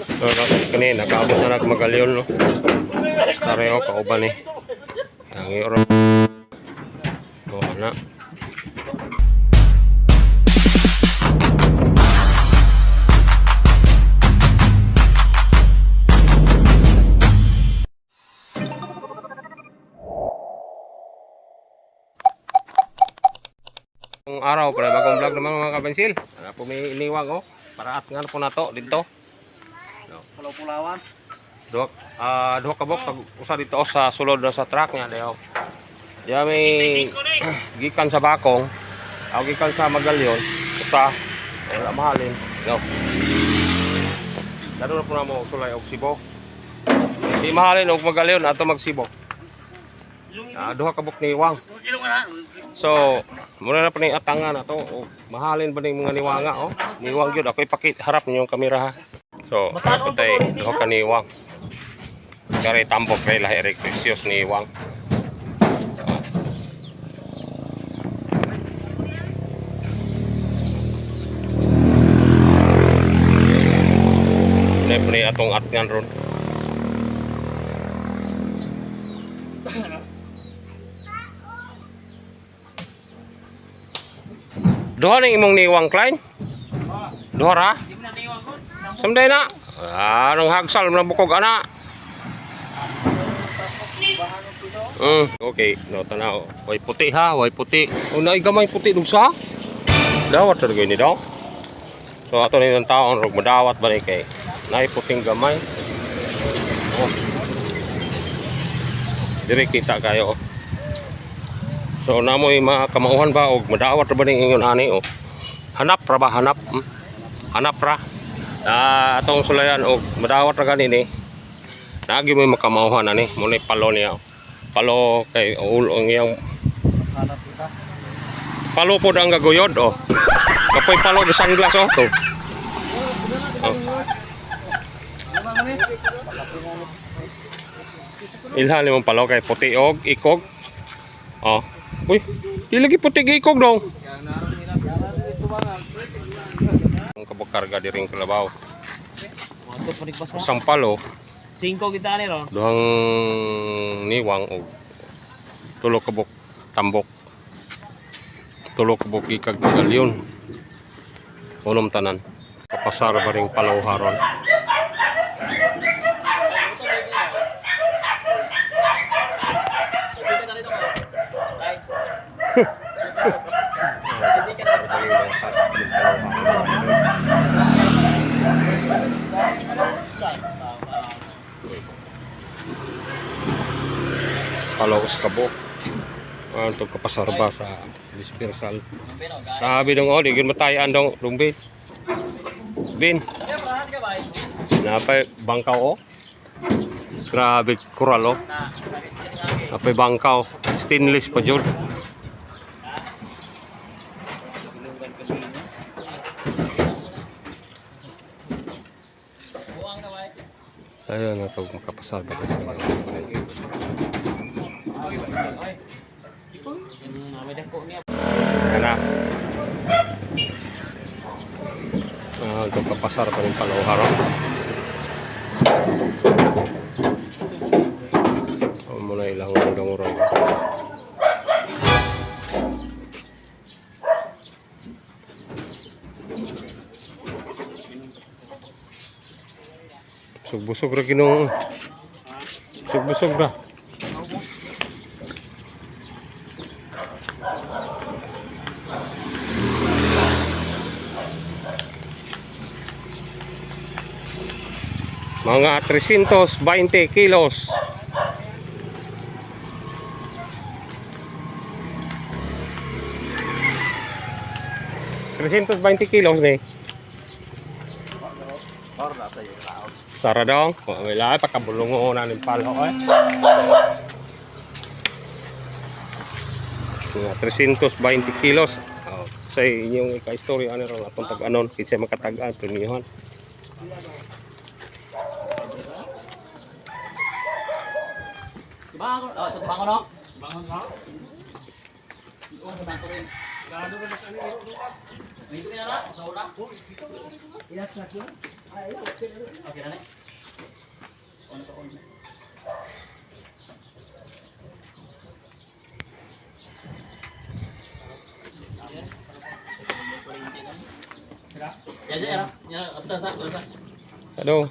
So, kanina, nakaabot na nagmagalyon, no? Stareo, kauban eh. Ang iro. O, na. Ang araw, para bagong vlog naman mga kabensil. Po may iniwag, oh. Para at nga po na to, dito. Pulawan. Duha ka bok usa dito sa sulod na sa truck niya dayo. Diya may gikan sa Bakong, gikan sa Magalyon, usa wala mahalin. Yo. Daro na po na mo sulay og Sibo. Di mahalin og Magalyon ato magsibo. Duha ka bok ni Iwang. So, muna na pa ni atangan na to. Mahalin ba ning mga niwanga, oh? Niwang gyud ako ipakit harap niyo yung kamera ha. So, ako tay duha ka niwang. Kare tambok kay lahi rek precious niwang. Nepre atong atngan ron. Duha ning imong niwang Klein? Duha ra? Samday na. Nang hagsal na bukog ana. Okay, no tanaw. Way puti ha, way puti. Unay gamay puti dugsa. Dawat ra gani daw. So ato ni nang taon rog madawat ba kay nay puting gamay. Oh. Dire kita kayo. So namoy makamauhan ba og madawat ra ba ning ingon ani oh. Hanap ra ba hanap? Hanap ra. Atong sulayan og madawat ra gani ni. Nagi mo makamauhan ani, mo ni palo niya. Palo kay ulong yang palo po ang gaguyod oh. Kapoy palo di sunglass oh to. Oh. Ilhan mo palo kay puti og ikog. Oh. Uy, ilagi puti ikog dong. Ang kabukarga di ring kalabaw. Isang palo. 5 kita ni ron. Duhang niwang og tulo ka bok tambok. Tulo ka bok ikag galyon. Unom tanan. Papasar ba ring palawharon. Palawas kabok. Ito kapasarba sa dispersal. Sabi dong oh, di gin matayan dong Bin. Bin. Napay bangkaw oh. Grabe kural oh. Napay bangkaw. Stainless pa jud. Ayun na ito makapasarba kasi. Kana. Ito kapasar pa rin palawharon. Muna ilang hanggang urong. Busog-busog ra ginoo. Busog-busog ra. Mga 320 kilos. $320 ni. Sara dong. Wala pakabulungo na ning palo eh. Mga 320 kilos. Sa inyong ka-istorya ano ron atong pag-anon kinsa makatag-an premihon. Bangon, bangon no? Bangon no? Oo, bangon rin. Gado ba na kanino? Dito na sa ula. Iya, sa Okay na. Ano to on? Ya, ya, ya, atas, atas. Sado.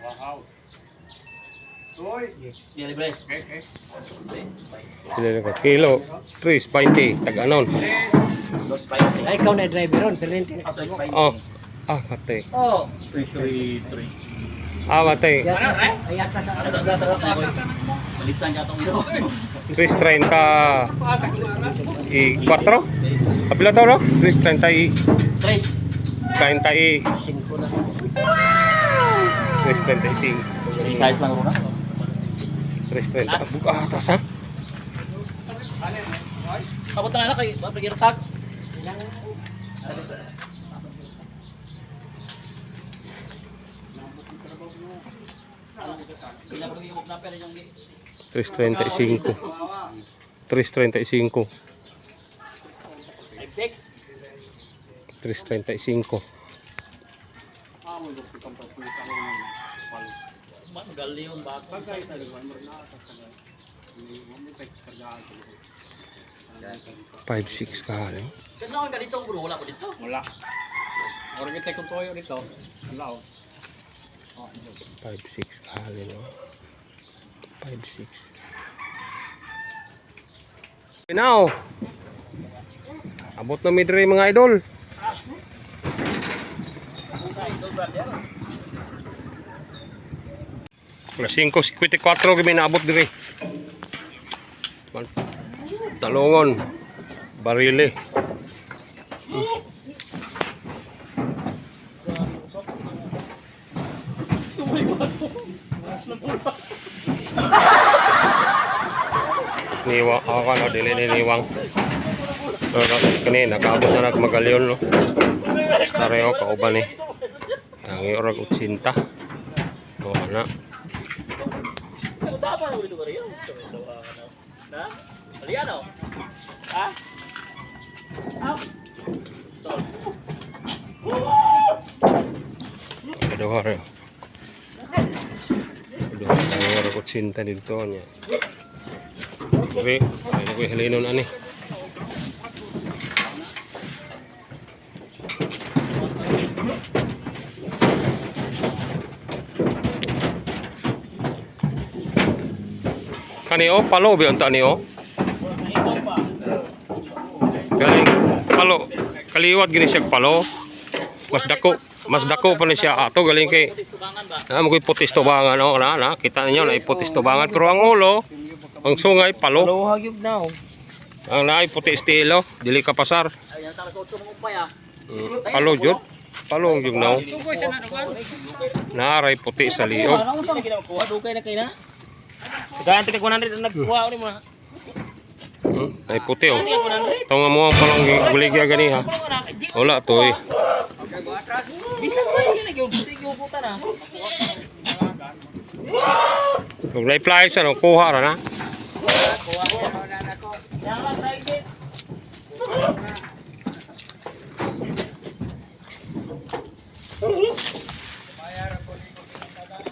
Wow. Toy. Ya, libre. Okay. Pila ka kilo. 3.20 tag anon. Dos painte. Ay, ikaw na driver ron, perente na. Dos painte. Oh. Ah, matay. Oh. 3. Ah, matay. Ay, atas sa Atas, atas. Baliksan ka tong ilo. 3.30 y 4. Apila to, no? 3.30 y Tres. 30 y 5 na. 3.35. Jadi size lang runa. 3.30. Ah, atas ha? Abot na kay pagirtag. Bila pergi mo na pera yung 3.35. 3.35. 56. 3.35. Magalion ba ako? 5.6 ka rin. Kailangan ka dito, bro. Wala ko dito. Wala. Orang kita kung toyo dito. Wala. 5.6 ka rin. 5.6. Now, abot na midre mga idol. Alas 5:54 kami naabot dire. Talongon, barile. Niwa ako no dili ni niwang. Pero kani nakaabot na nagmagalyon no. Stareo kauban ni. Ang orag 80. Oh na. Dapat mo dito ka rin. Na? Aliano? Ha? Aduh hari. Aduh orag 80 dito niya. Oke, ini gue helinon ani. Kanio palo biyon ta niyo. Galing palo kaliwat gini siya palo. Mas dako pa ni siya ato galing kay mo putis tubangan no na kita ninyo na iputis tubangan pero ang ulo ang sungay palo. Luhag yung now. Ang naay puti estilo dili ka pasar. Ayan, tara ko tumong upay ah. Palo jud. Palo ang jugnaw. Naaray puti sa liog. Ano sa ginakuha? Dugay na kay na. Kaya tika 100 nagkuha uli mo na. Ay puti oh. Ito nga mo ang palong guligya gani ha. Wala to eh. Bisan ba yung lagi yung buti yung puta na? Kung reply sa no kuha ra na.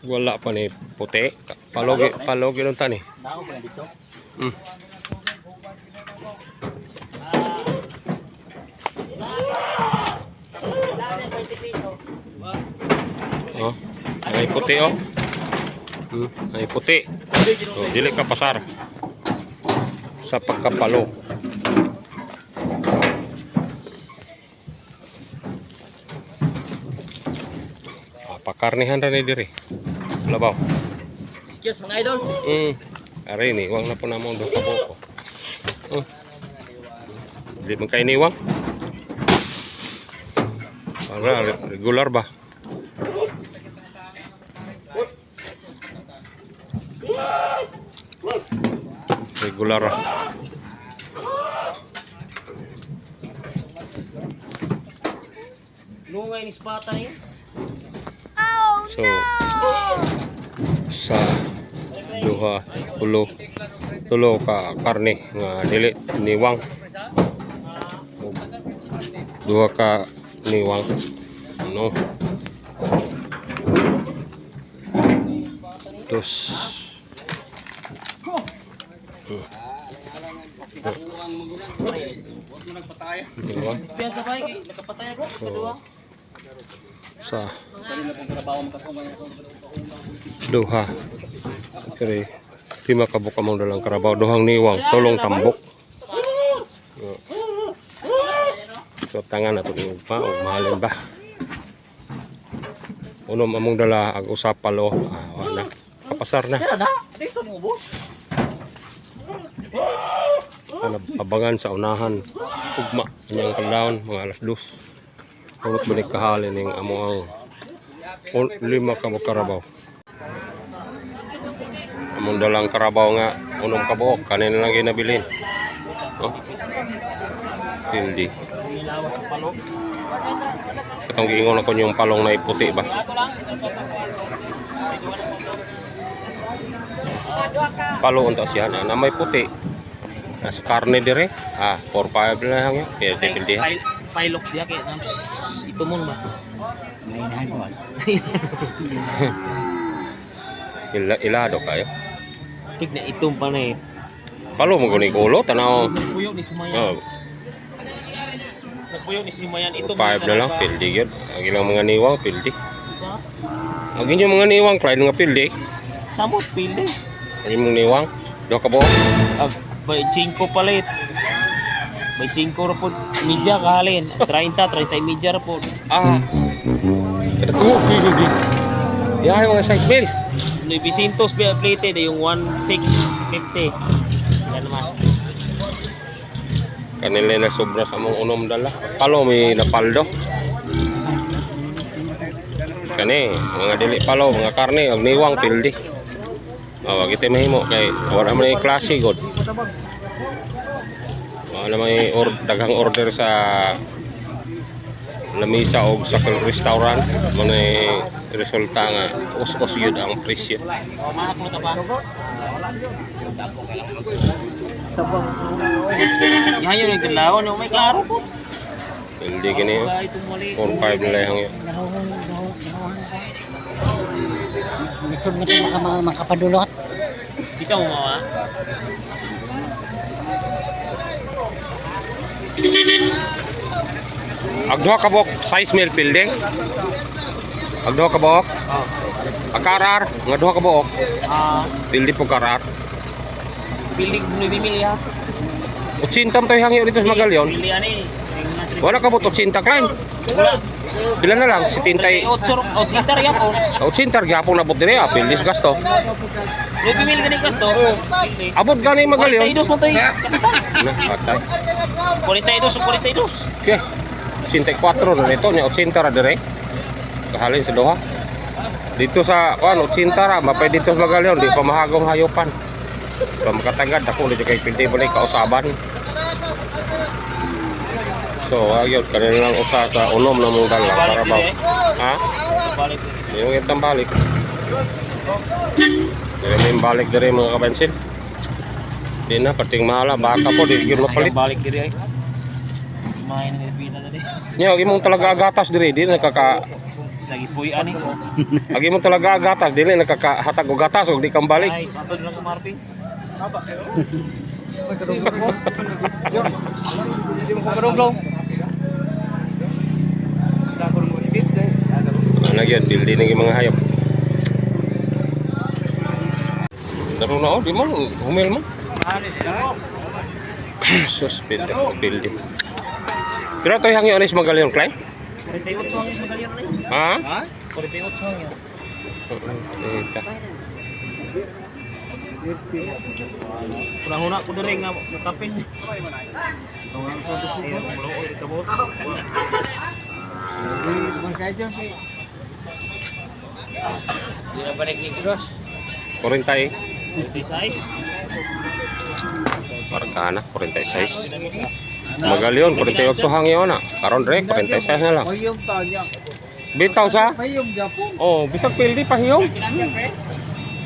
Wala pa ni puti. Palogi nun tani. Nako pa dito. Oh, ay puti oh. Ay puti. So, dili ka pasar sa pagkapalo. Pakarnihan ra ni diri. Labaw. Excuse mga idol. Are ni wang na po namong do kaboko. Di man kay niwang. Para regular ba? Regular. Lungay ni spata ni. So sa duha tulo ka karne nga dili niwang. Duha ka niwang. Ano? Dos. Dua. Piyansa ba kay nakapatay ako sa duwa? Sa duha. Kaya lima ka buka mong dalang karabaw. Duhang niwang. Tulong tambok. So tangan nato ni ugma ug mahalin ba. Unom among dala ag usapalo. Wala. Kapasar na. Tara na. Dito mo ubos. Abangan sa unahan. Ugma kanyang kaldaon mga alas 2. Urot balik kahalin ning amo ang lima ka buka karabaw. Among dalang karabaw nga unom ka buok kanina lang ginabilin. Oh. Hindi. Nilawas sa palo. Katong giingon ako yung palong na iputi ba? Ato lang. Palo unta siya na may puti. Nasa karne dire. 4-5 na lang yun. Kaya si pildi. Pilok dia kay ito mo ba? May ko. Ilado kayo. Tig na itong pa na eh. Palo mo guni ulo tanaw. Puyo ni Sumayan. Oh, Puyo ni Sumayan ito. 5 na lang pildi gyud. Ang ilang mga niwang pildi. Ang inyong mga niwang klay nga pildi. Samot pilde. Ang imong niwang do ka buok. Bay 5 palit. Bay 5 ra pod media kahalin. 30 media ra pod. Ito pildi. Yahay mga size bill. 900 plated yung 1650. Yan naman. Kanila na sobra sa mong unom dala. Palo may napaldo. Kani mga dili palo, mga karne, og niwang pildi. Wag ite mahimo kay wala man ay klase god. Wala may daghang order sa lamisa o sa restaurant mo na resulta nga us-us yun ang presyo. Makaklo ta ba? Yan yung nagdalaw, no? May klaro po. Hindi gini yun. 4-5 na lang yun. Lisod na kayo makapadulot. Di ka mo mawa. Agduha ka buok size meal building. Agduha ka buok. Oh. Akarar nga duha ka buok. Pildi po karar. Pilig 9 milya. 80 tayo hangyo dito sa Magalyon. Milya ni. Wala ka buot 80 kain. Wala. Pila na lang 70. 80 ya po. 80 gyapon nabot dire pildi sa gasto. 9 milya gani gasto. Abot gani Magalyon. 42 mo tayo. Na patay. 42. Okay. 84 na nito nya 80 ra dire. Kahalin sa duha. Dito sa kuan 80 ra mapay dito sa Magalyon di pa mahagong hayupan. Pa makatagad ako dito kay pildi balik kausaban. So ayun kanina lang usa sa unom na mong dala para ba. Ha? Balik. Yung itang balik. Yung balik dire mga kabensin. Di na kating mahala baka po di gyud mapalit. Balik diri ay. Main ni pina na di. Nya imong talaga agatas dire di nakaka Sagi puy ani. agi mo talaga agatas dili nakakahatag og gatas og di kang balik. Ay, patod na sa Marpin. Hindi mo ko marunong. Ano yun, building ng mga hayop. Laro na di mo, humil mo. Sus, building. Pero ito yung onis Magalyon, Klein? 48 hangin Magalyon na yun. Ha? 48 hangin. Ita. Una-una ko diri nga kapin. Tungan ko dito. Mulo dito boss. Di na balik ni Kiros. 40. 56. Markana, 46. Magalyon, 48 hangin na. Karon re, 46 na lang. Bitaw sa? Oh, bisag pildi pahiyong.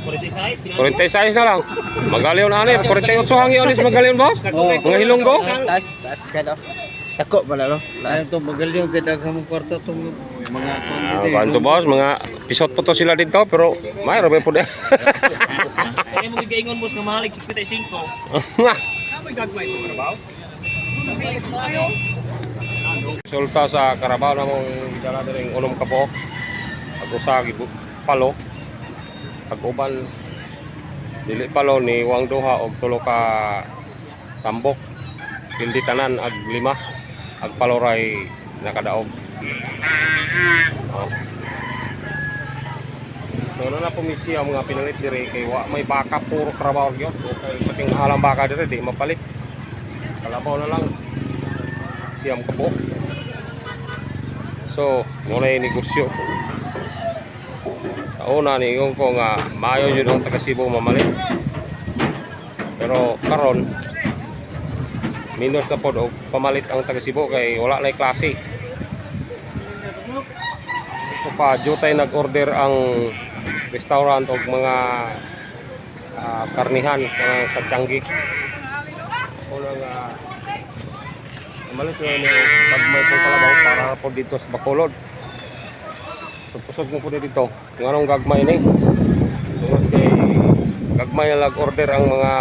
46. 46 na lang. Magalyon anit, 48 hangin onis Magalyon boss. Mga hilonggo. Tas pedo. Ako pala no. Ayun to, magaling yung daghang mong kwarto itong mga Kanto boss, mga pisot po to sila dito pero mayroon ba po din. Kaya mo gigaingon boss nga mahalig 55. Resulta sa Carabao na mong gidala din unom ka po. Pag usagi palo. Pag uban dili palo ni wang duha og tulo ka tambok. Hindi tanan ag 5 ag paloray nakadaog. Oh. So na pumisi ang mga pinalit dire kay wa may baka puro Carabao gyud. So kay pating halang baka dire di mapalit. Kalabaw na lang siyam kapo. So, muna yung negosyo. Kauna ni yung ko nga maayo yun ang taga Cebu mamalit. Pero karon minus na po o pamalit ang taga Cebu kay wala na klase. So pa jutay nag-order ang restaurant og mga karnihan sa Tianggi. Unang malit yun yung pagmay pong kalabaw para po dito sa Bacolod. So pusog mo po dito yung anong gagmay ni tungod kay gagmay na lag-order ang mga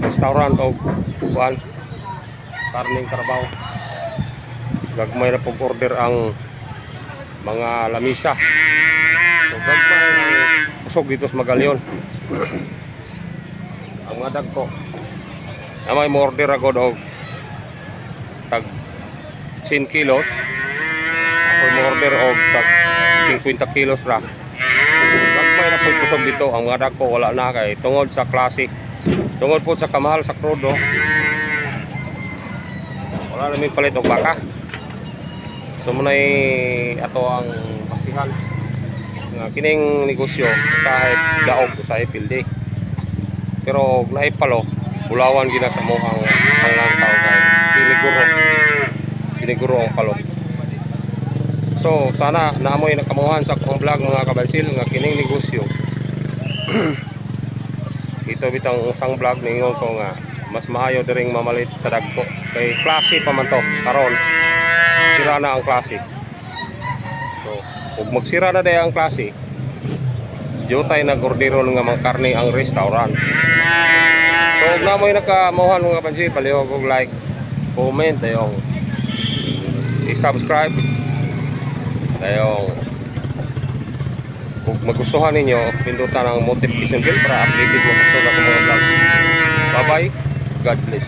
restaurant o kuan karning Carabao. Gagmay na pong order ang mga lamisa. So gagmay pusog dito sa Magallaon. Ang mga dagko na may order ako og tag 10 kilos. Ako mo order og tag 50 kilos ra. Gagmay na po kusog dito. Ang mga dagko wala na kay tungod sa klase. Tungod po sa kamahal sa crudo. Wala namin palit og baka. So munay ato ang basihan nga kining negosyo sa daog sa pilde. Pero naay palo bulawan gina sa mohang ang tao kay siniguro ang palo. So sana naamoy nakamuhan sa akong vlog mga kabalsil nga kining negosyo. Ito bitang usang vlog ningon ko nga mas maayo diring mamalit sa dagko kay klase pa man to karon sira na ang klase. So ug magsira na day ang klase jutay nag-ordero nga mga karne ang restaurant. So huwag na mo yung nakamuhan mga pansin, palihog og like, comment, tayong i-subscribe, tayong kung magustuhan ninyo, pindutan ang notification bell para updated mo sa sunod ng mga vlog. Bye bye, God bless.